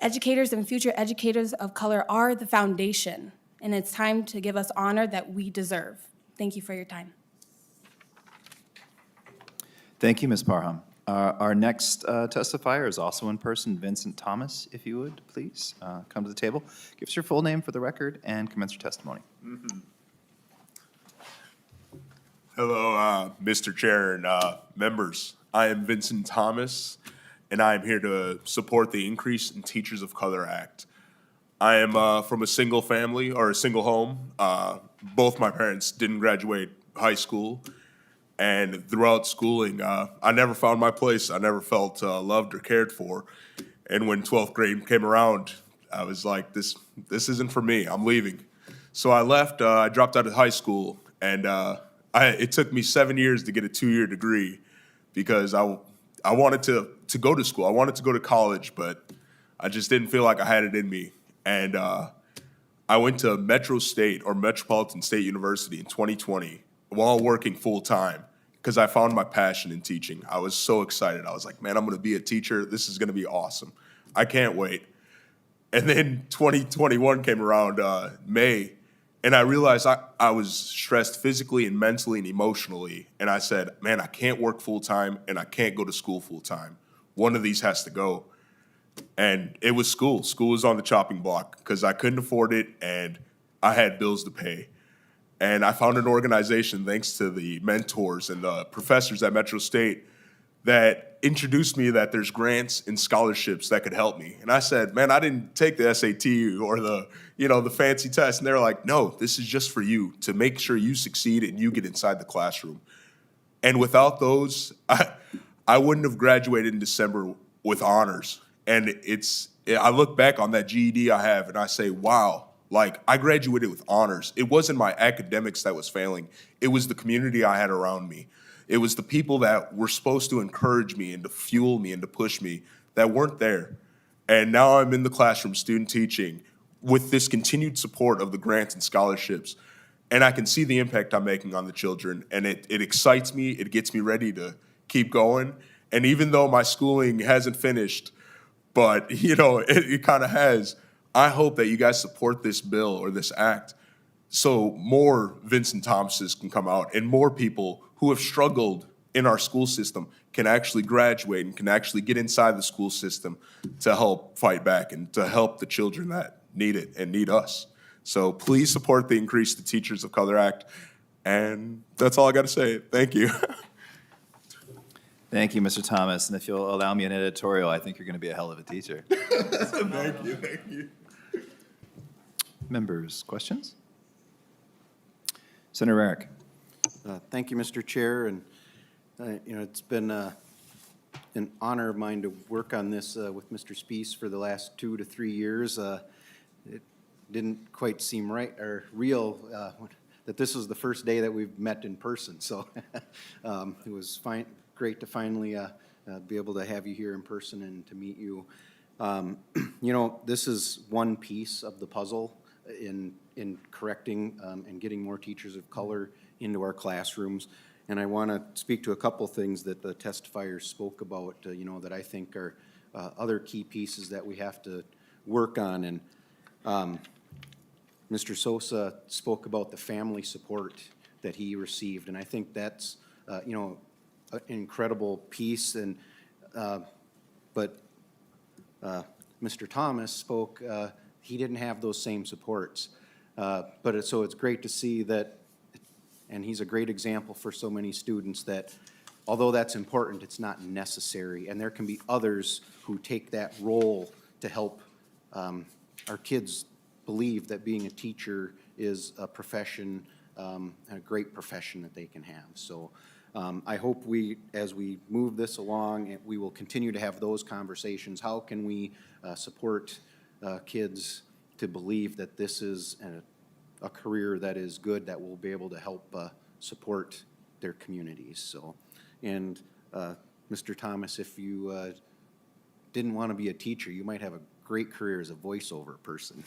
Educators and future educators of color are the foundation, and it's time to give us honor that we deserve. Thank you for your time. Thank you, Ms. Parham. Our next testifier is also in person, Vincent Thomas, if you would, please, come to the table. Give us your full name for the record and commence your testimony. Hello, Mr. Chair and members. I am Vincent Thomas, and I am here to support the Increase in Teachers of Color Act. I am from a single family, or a single home. Both my parents didn't graduate high school, and throughout schooling, I never found my place. I never felt loved or cared for. And when 12th grade came around, I was like, this isn't for me. I'm leaving. So I left. I dropped out of high school, and it took me 7 years to get a 2-year degree because I wanted to go to school. I wanted to go to college, but I just didn't feel like I had it in me. And I went to Metro State, or Metropolitan State University, in 2020 while working full time because I found my passion in teaching. I was so excited. I was like, man, I'm going to be a teacher. This is going to be awesome. I can't wait. And then 2021 came around, May, and I realized I was stressed physically and mentally and emotionally. And I said, man, I can't work full time and I can't go to school full time. One of these has to go. And it was school. School was on the chopping block because I couldn't afford it and I had bills to pay. And I found an organization, thanks to the mentors and the professors at Metro State, that introduced me that there's grants and scholarships that could help me. And I said, man, I didn't take the SAT or the fancy test. And they're like, no, this is just for you to make sure you succeed and you get inside the classroom. And without those, I wouldn't have graduated in December with honors. And I look back on that GED I have and I say, wow, like I graduated with honors. It wasn't my academics that was failing. It was the community I had around me. It was the people that were supposed to encourage me and to fuel me and to push me that weren't there. And now I'm in the classroom, student teaching, with this continued support of the grants and scholarships. And I can see the impact I'm making on the children. And it excites me. It gets me ready to keep going. And even though my schooling hasn't finished, but it kind of has, I hope that you guys support this bill or this act so more Vincent Thomases can come out and more people who have struggled in our school system can actually graduate and can actually get inside the school system to help fight back and to help the children that need it and need us. So please support the Increase the Teachers of Color Act. And that's all I got to say. Thank you. Thank you, Mr. Thomas. And if you'll allow me an editorial, I think you're going to be a hell of a teacher. Thank you. Members, questions? Senator Eric. Thank you, Mr. Chair, and it's been an honor of mine to work on this with Mr. Spees for the last 2 to 3 years. It didn't quite seem right or real that this was the first day that we've met in person, so it was great to finally be able to have you here in person and to meet you. This is one piece of the puzzle in correcting and getting more teachers of color into our classrooms. And I want to speak to a couple things that the testifiers spoke about, that I think are other key pieces that we have to work on. And Mr. Sosa spoke about the family support that he received. And I think that's, an incredible piece. And but Mr. Thomas spoke, he didn't have those same supports. So it's great to see that, and he's a great example for so many students that although that's important, it's not necessary. And there can be others who take that role to help our kids believe that being a teacher is a profession, a great profession that they can have. So I hope as we move this along, we will continue to have those conversations. How can we support kids to believe that this is a career that is good, that will be able to help support their communities. So, and Mr. Thomas, if you didn't want to be a teacher, you might have a great career as a voiceover person.